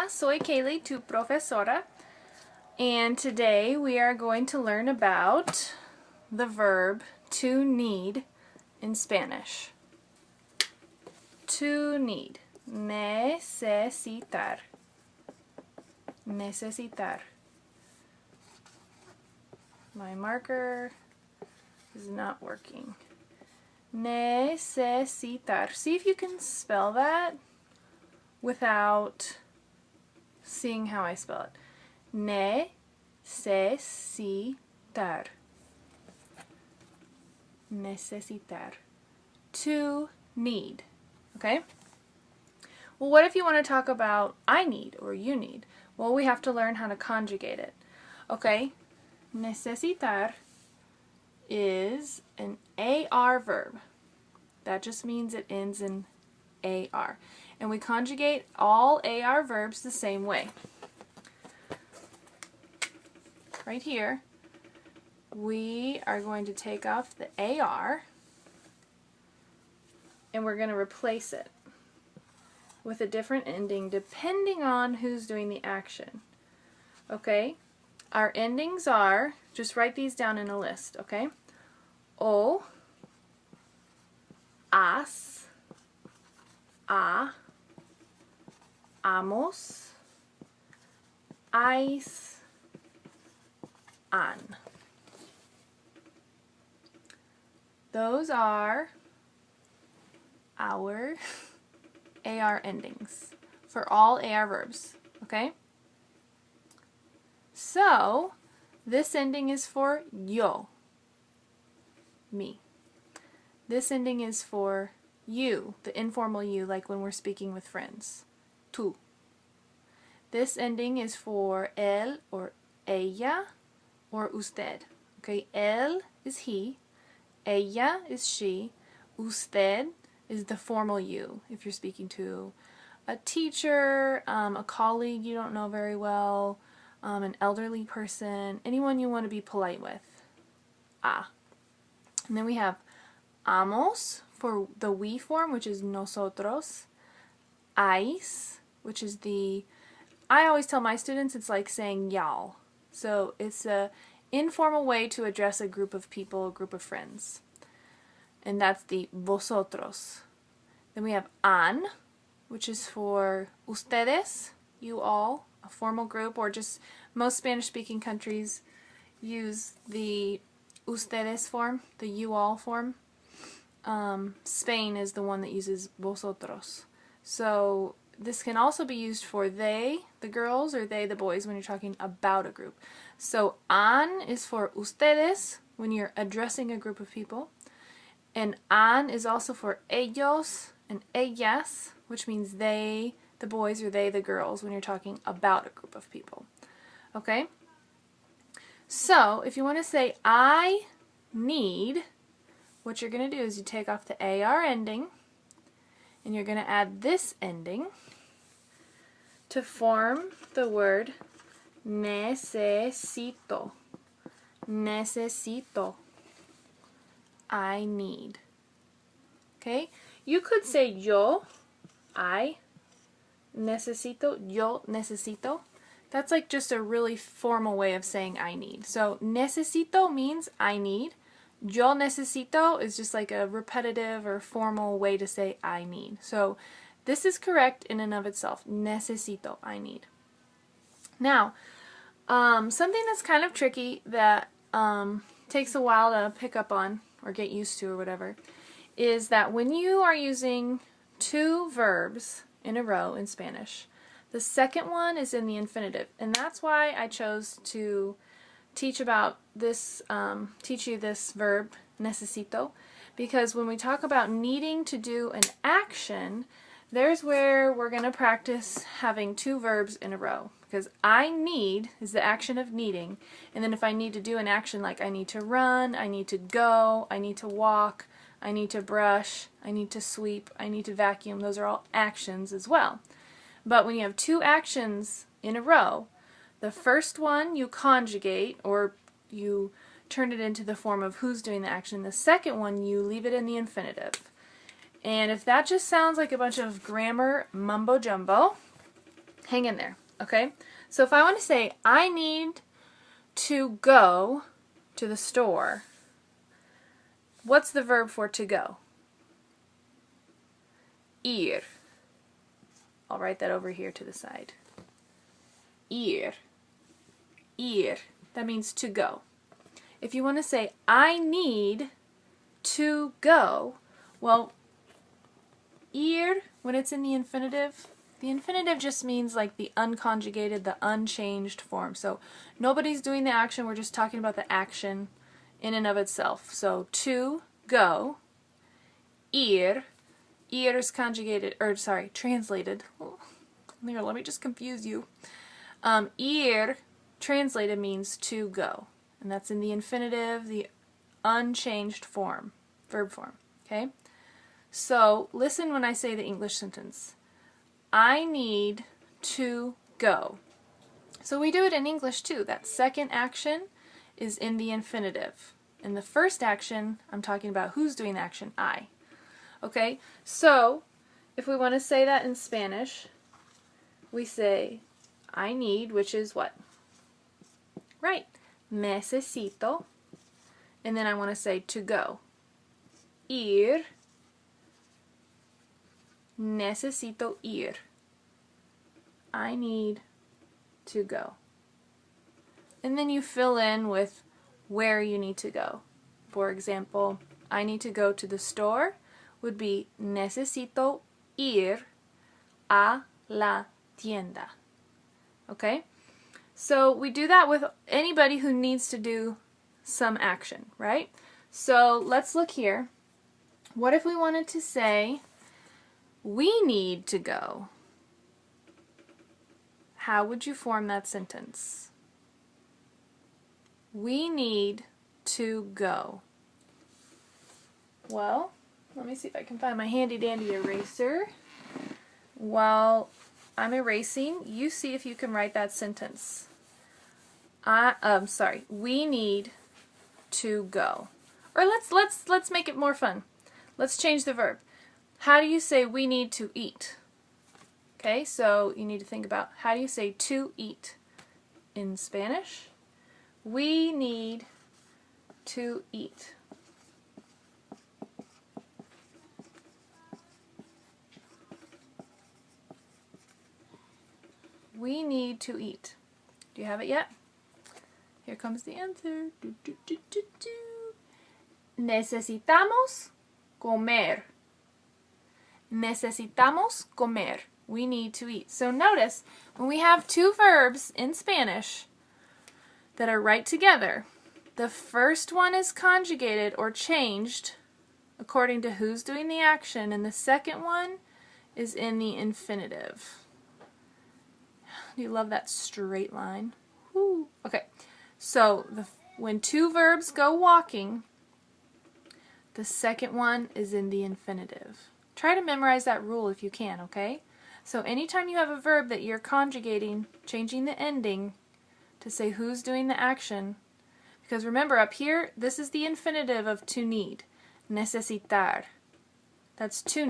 Hola, soy Kaylee, tu profesora, and today we are going to learn about the verb to need in Spanish. To need. Necesitar. Necesitar. My marker is not working. Necesitar. See if you can spell that without seeing how I spell it. Necesitar. Necesitar. To need. Okay? Well, what if you want to talk about I need or you need? Well, we have to learn how to conjugate it. Okay? Necesitar is an AR verb. That just means it ends in AR. And we conjugate all AR verbs the same way. Right here, we are going to take off the AR and we're going to replace it with a different ending depending on who's doing the action. Okay? Our endings are, just write these down in a list, okay? O, as, a, amos, ais, an. Those are our AR endings for all AR verbs, okay? So, this ending is for yo, me. This ending is for you, the informal you, like when we're speaking with friends, tú. This ending is for él or ella or usted. Okay, él is he, ella is she, usted is the formal you. If you're speaking to a teacher, a colleague you don't know very well, an elderly person, anyone you want to be polite with. Ah. And then we have amos for the we form, which is nosotros. Ais, which is I always tell my students it's like saying y'all. So it's a informal way to address a group of people, a group of friends. And that's the vosotros. Then we have an, which is for ustedes, you all, a formal group, or just most Spanish-speaking countries use the ustedes form, the you all form. Spain is the one that uses vosotros. So this can also be used for they, the girls, or they, the boys, when you're talking about a group. So an is for ustedes when you're addressing a group of people. And an is also for ellos and ellas, which means they, the boys, or they, the girls, when you're talking about a group of people. Okay? So, if you want to say I need, what you're going to do is you take off the AR ending, and you're going to add this ending to form the word necesito. Necesito. I need. Okay? You could say yo, I, necesito, yo necesito. That's like just a really formal way of saying I need. So necesito means I need. Yo necesito is just like a repetitive or formal way to say I need. So this is correct in and of itself. Necesito, I need. Now, something that's kind of tricky that takes a while to pick up on or get used to or whatever is that when you are using two verbs in a row in Spanish, the second one is in the infinitive, and that's why I chose to teach about this, teach you this verb, necesito, because when we talk about needing to do an action, there's where we're going to practice having two verbs in a row, because I need is the action of needing, and then if I need to do an action like I need to run, I need to go, I need to walk, I need to brush, I need to sweep, I need to vacuum, those are all actions as well. But when you have two actions in a row, the first one you conjugate, or you turn it into the form of who's doing the action. The second one you leave it in the infinitive. And if that just sounds like a bunch of grammar mumbo jumbo, Hang in there, okay? So if I want to say, I need to go to the store, what's the verb for to go? Ir. I'll write that over here to the side. Ir. Ir. That means to go. If you want to say, I need to go, well, ir, when it's in the infinitive just means like the unconjugated, the unchanged form. So nobody's doing the action, we're just talking about the action in and of itself. So to go, ir is conjugated, or sorry, translated. Here, let me just confuse you. Ir translated means to go, and that's in the infinitive, the unchanged form, verb form, okay? So listen when I say the English sentence. I need to go. So we do it in English too. That second action is in the infinitive. In the first action, I'm talking about who's doing the action, I. Okay, so if we want to say that in Spanish, we say I need, which is what? Right, necesito. And then I want to say to go. Ir. Necesito ir. I need to go. And then you fill in with where you need to go. For example, I need to go to the store would be necesito ir a la tienda. Okay? So we do that with anybody who needs to do some action, right? So let's look here. What if we wanted to say, we need to go? How would you form that sentence? We need to go. Well, let me see if I can find my handy dandy eraser. While I'm erasing, you see if you can write that sentence. We need to go. Or let's make it more fun. Let's change the verb. How do you say we need to eat? Okay, so you need to think about how do you say to eat in Spanish? We need to eat. We need to eat. Do you have it yet? Here comes the answer. Necesitamos comer. Necesitamos comer. We need to eat. So notice, when we have two verbs in Spanish that are right together, the first one is conjugated or changed according to who's doing the action, and the second one is in the infinitive. Do you love that straight line? Woo. Okay, so when two verbs go walking, the second one is in the infinitive. Try to memorize that rule if you can, okay? So anytime you have a verb that you're conjugating, changing the ending to say who's doing the action, because remember up here, this is the infinitive of to need, necesitar. That's to